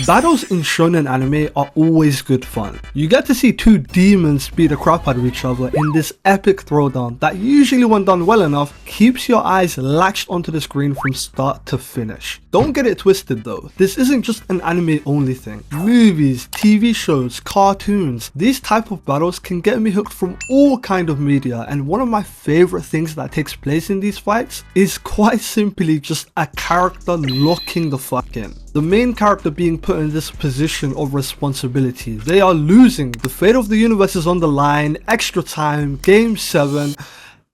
Battles in shonen anime are always good fun. You get to see two demons beat the crap out of each other in this epic throwdown that usually, when done well enough, keeps your eyes latched onto the screen from start to finish. Don't get it twisted though, this isn't just an anime only thing. Movies, TV shows, cartoons, these type of battles can get me hooked from all kind of media, and one of my favorite things that takes place in these fights is quite simply just a character locking the fuck in. The main character being put in this position of responsibility. They are losing. The fate of the universe is on the line. Extra time. Game 7.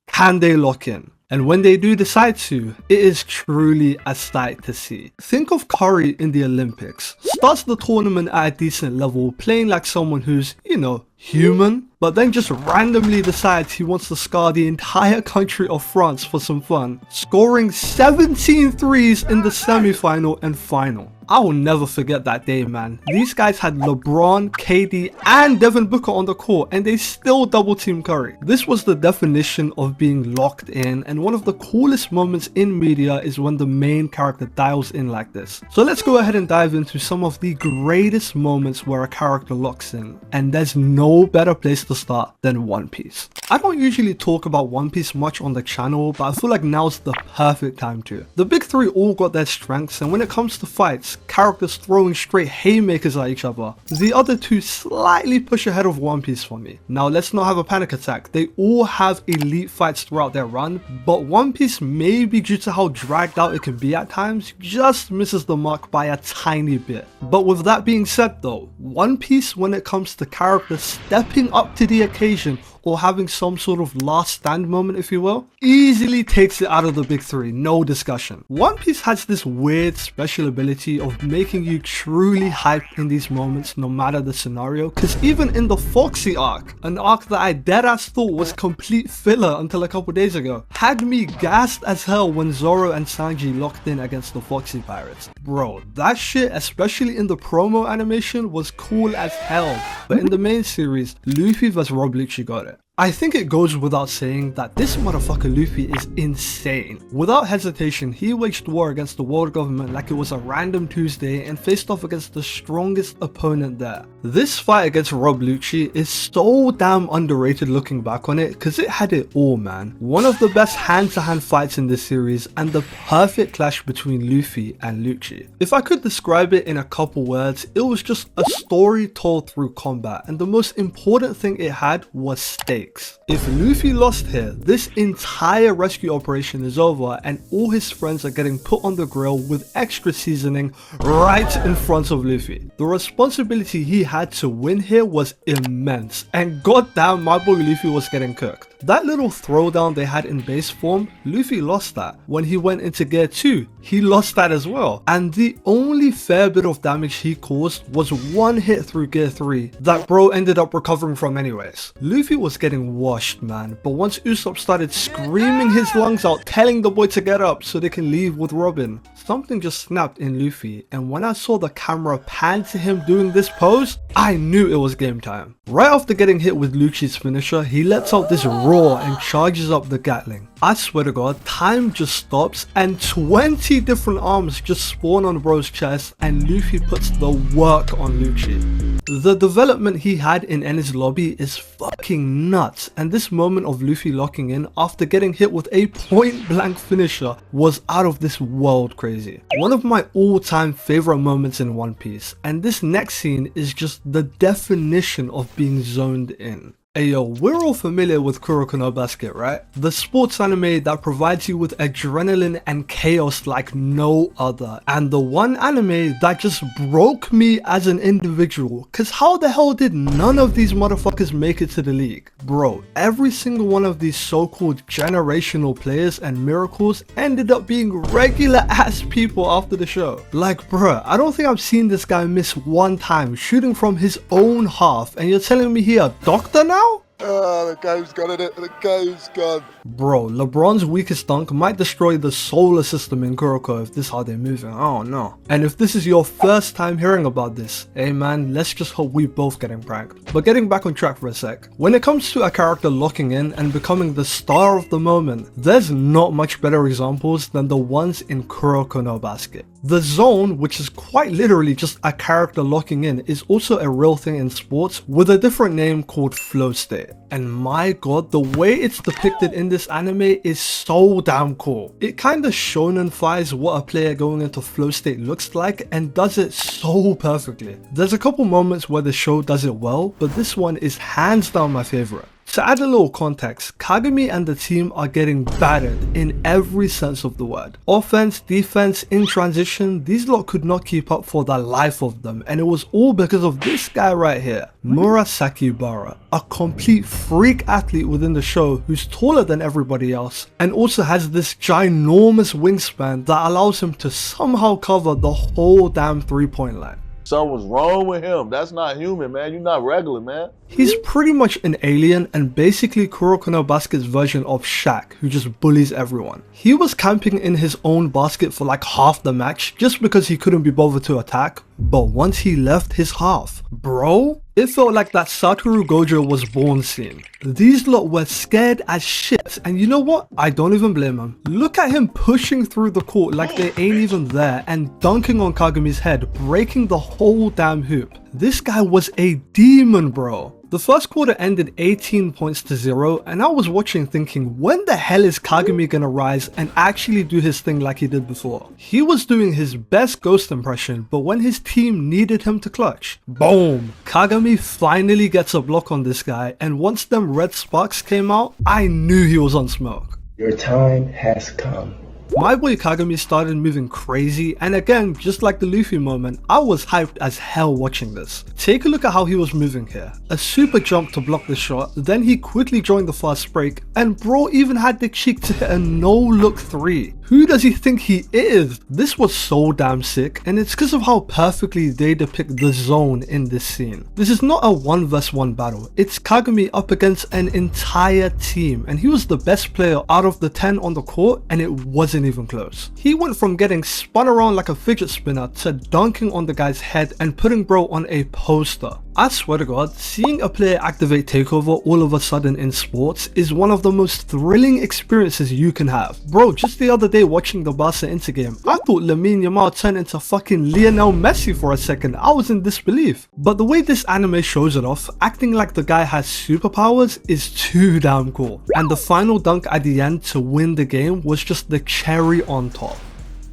Can they lock in? And when they do decide to, it is truly a sight to see. Think of Curry in the Olympics. Starts the tournament at a decent level, playing like someone who's, you know, human, but then just randomly decides he wants to scar the entire country of France for some fun, scoring 17 threes in the semi-final and final. I will never forget that day, man. These guys had LeBron, KD, and Devin Booker on the court, and they still double team Curry. This was the definition of being locked in, and one of the coolest moments in media is when the main character dials in like this. So let's go ahead and dive into some of the greatest moments where a character locks in, and there's no better place to start than One Piece. I don't usually talk about One Piece much on the channel, but I feel like now's the perfect time to. The big three all got their strengths, and when it comes to fights, characters throwing straight haymakers at each other, the other two slightly push ahead of One Piece for me. Now let's not have a panic attack, they all have elite fights throughout their run, but One Piece, maybe due to how dragged out it can be at times, just misses the mark by a tiny bit. But with that being said though, One Piece, when it comes to characters stepping up to the occasion or having some sort of last stand moment, if you will, easily takes it out of the big three, no discussion. One Piece has this weird special ability of making you truly hyped in these moments no matter the scenario, because even in the Foxy arc, an arc that I deadass thought was complete filler until a couple days ago, had me gassed as hell when Zoro and Sanji locked in against the Foxy pirates. Bro, that shit, especially in the promo animation, was cool as hell, but in the main series, Luffy vs Rob Lucci got it. I think it goes without saying that this motherfucker Luffy is insane. Without hesitation, he waged war against the world government like it was a random Tuesday and faced off against the strongest opponent there. This fight against Rob Lucci is so damn underrated looking back on it, because it had it all, man. One of the best hand-to-hand fights in this series and the perfect clash between Luffy and Lucci. If I could describe it in a couple words, it was just a story told through combat, and the most important thing it had was stakes. If Luffy lost here, this entire rescue operation is over and all his friends are getting put on the grill with extra seasoning right in front of Luffy. The responsibility he had to win here was immense, and goddamn, my boy Luffy was getting cooked. That little throwdown they had in base form, Luffy lost that. When he went into gear 2, he lost that as well. And the only fair bit of damage he caused was one hit through gear 3 that bro ended up recovering from anyways. Luffy was getting washed, man, but once Usopp started screaming his lungs out, telling the boy to get up so they can leave with Robin, something just snapped in Luffy, and when I saw the camera pan to him doing this pose, I knew it was game time. Right after getting hit with Lucci's finisher, he lets out this roar and charges up the Gatling. I swear to god, time just stops and 20 different arms just spawn on bro's chest and Luffy puts the work on Lucci. The development he had in Enies lobby is fucking nuts, and this moment of Luffy locking in after getting hit with a point blank finisher was out of this world crazy. One of my all-time favorite moments in One Piece, and this next scene is just the definition of being zoned in. Ayo, we're all familiar with Kuroko Basket, right? The sports anime that provides you with adrenaline and chaos like no other. And the one anime that just broke me as an individual. Cause how the hell did none of these motherfuckers make it to the league? Bro, every single one of these so-called generational players and miracles ended up being regular ass people after the show. Like bruh, I don't think I've seen this guy miss one time shooting from his own half, and you're telling me he a doctor now? The game's gone in it, the game's gone. Bro, LeBron's weakest dunk might destroy the solar system in Kuroko if this is how they're moving. Oh no. And if this is your first time hearing about this, hey man, let's just hope we both getting pranked. But getting back on track for a sec, when it comes to a character locking in and becoming the star of the moment, there's not much better examples than the ones in Kuroko Basket. The zone, which is quite literally just a character locking in, is also a real thing in sports with a different name called flow state. And my god, the way it's depicted in this anime is so damn cool. It kinda shonenifies what a player going into flow state looks like and does it so perfectly. There's a couple moments where the show does it well, but this one is hands down my favorite. To add a little context, Kagami and the team are getting battered in every sense of the word. Offense, defense, in transition, these lot could not keep up for the life of them, and it was all because of this guy right here, Murasaki Bara, a complete freak athlete within the show who's taller than everybody else and also has this ginormous wingspan that allows him to somehow cover the whole damn 3-point line. Something's wrong with him. That's not human, man. You're not regular, man. He's pretty much an alien and basically Kuroko Basket's version of Shaq, who just bullies everyone. He was camping in his own basket for like half the match just because he couldn't be bothered to attack, but once he left his half, bro, it felt like that Satoru Gojo was born scene. These lot were scared as shit, and you know what? I don't even blame him. Look at him pushing through the court like they ain't even there and dunking on Kagami's head, breaking the whole damn hoop. This guy was a demon, bro. The first quarter ended 18 points to 0, and I was watching thinking, when the hell is Kagami gonna rise and actually do his thing like he did before? He was doing his best ghost impression, but when his team needed him to clutch, boom! Kagami finally gets a block on this guy, and once them red sparks came out, I knew he was on smoke. Your time has come. My boy Kagami started moving crazy, and again, just like the Luffy moment, I was hyped as hell watching this. Take a look at how he was moving here. A super jump to block the shot, then he quickly joined the fast break, and bro even had the cheek to hit a no-look 3. Who does he think he is? This was so damn sick, and it's because of how perfectly they depict the zone in this scene. This is not a 1v1 battle, it's Kagami up against an entire team, and he was the best player out of the 10 on the court, and it wasn't even close. He went from getting spun around like a fidget spinner to dunking on the guy's head and putting bro on a poster. I swear to god, seeing a player activate takeover all of a sudden in sports is one of the most thrilling experiences you can have. Bro, just the other day watching the Barca Inter game, I thought Lamine Yamal turned into fucking Lionel Messi for a second. I was in disbelief. But the way this anime shows it off, acting like the guy has superpowers is too damn cool. And the final dunk at the end to win the game was just the cherry on top.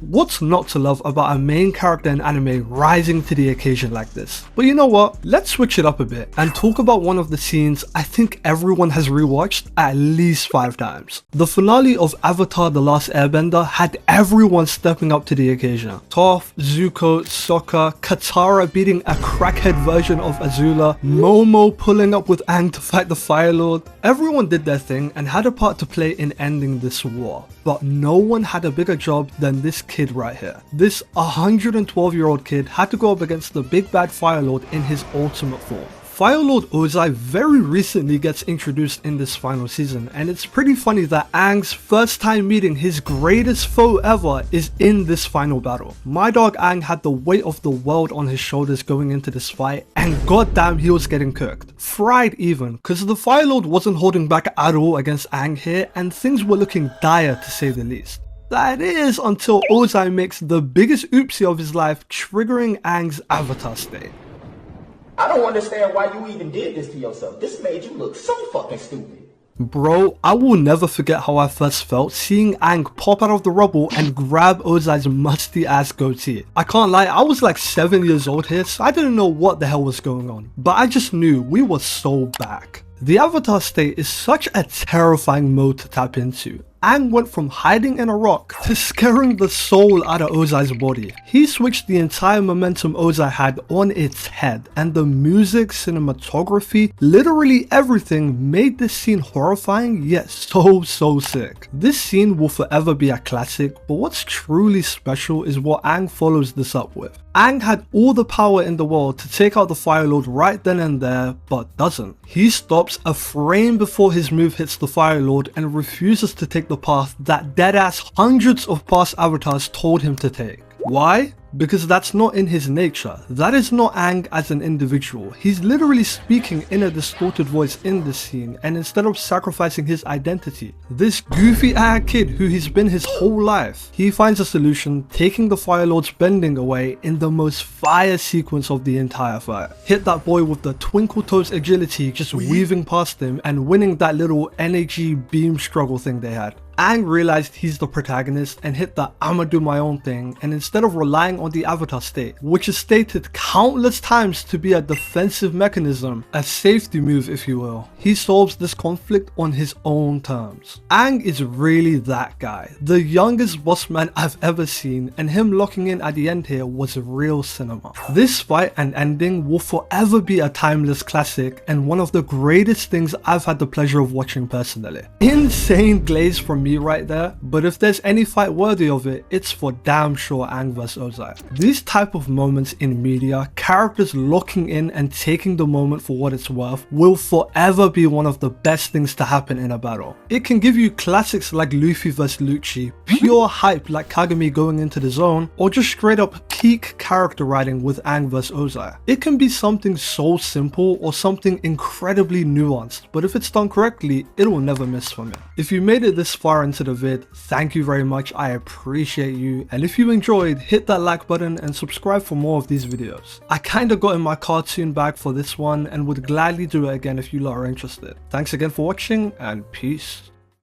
What's not to love about a main character in anime rising to the occasion like this? But you know what, let's switch it up a bit and talk about one of the scenes I think everyone has rewatched at least 5 times. The finale of Avatar: The Last Airbender had everyone stepping up to the occasion. Toph, Zuko, Sokka, Katara beating a crackhead version of Azula, Momo pulling up with Aang to fight the Fire Lord. Everyone did their thing and had a part to play in ending this war. But no one had a bigger job than this kid right here. This 112-year-old kid had to go up against the big bad Fire Lord in his ultimate form. Fire Lord Ozai very recently gets introduced in this final season, and it's pretty funny that Aang's first time meeting his greatest foe ever is in this final battle. My dog Aang had the weight of the world on his shoulders going into this fight, and goddamn he was getting cooked. Fried even, cause the Fire Lord wasn't holding back at all against Aang here, and things were looking dire to say the least. That is until Ozai makes the biggest oopsie of his life, triggering Aang's avatar state. I don't understand why you even did this to yourself. This made you look so fucking stupid. Bro, I will never forget how I first felt seeing Aang pop out of the rubble and grab Ozai's musty ass goatee. I can't lie, I was like 7 years old here, so I didn't know what the hell was going on. But I just knew we were so back. The avatar state is such a terrifying mode to tap into. Aang went from hiding in a rock to scaring the soul out of Ozai's body. He switched the entire momentum Ozai had on its head, and the music, cinematography, literally everything made this scene horrifying yet so sick. This scene will forever be a classic, but what's truly special is what Aang follows this up with. Aang had all the power in the world to take out the Fire Lord right then and there, but doesn't. He stops a frame before his move hits the Fire Lord and refuses to take the path that deadass hundreds of past avatars told him to take. Why? because that's not in his nature. That is not Aang as an individual. He's literally speaking in a distorted voice in this scene, and instead of sacrificing his identity, this goofy ass kid who he's been his whole life, he finds a solution, taking the Fire Lord's bending away in the most fire sequence of the entire fight. Hit that boy with the twinkle toes agility, just weaving past him and winning that little energy beam struggle thing they had. Aang realized he's the protagonist and hit the "I'ma do my own thing," and instead of relying on the avatar state, which is stated countless times to be a defensive mechanism, a safety move if you will, he solves this conflict on his own terms. Aang is really that guy, the youngest boss man I've ever seen, and him locking in at the end here was real cinema. This fight and ending will forever be a timeless classic and one of the greatest things I've had the pleasure of watching personally. Insane glaze from me right there, but if there's any fight worthy of it, it's for damn sure Aang vs Ozai. These type of moments in media, characters locking in and taking the moment for what it's worth, will forever be one of the best things to happen in a battle. It can give you classics like Luffy vs Lucci, pure hype like Kagami going into the zone, or just straight up peak character writing with Aang vs Ozai. It can be something so simple or something incredibly nuanced, but if it's done correctly, it will never miss for me. If you made it this far into the vid, thank you very much, I appreciate you, and if you enjoyed, hit that like button and subscribe for more of these videos. I kinda got in my cartoon bag for this one and would gladly do it again if you lot are interested. Thanks again for watching, and peace.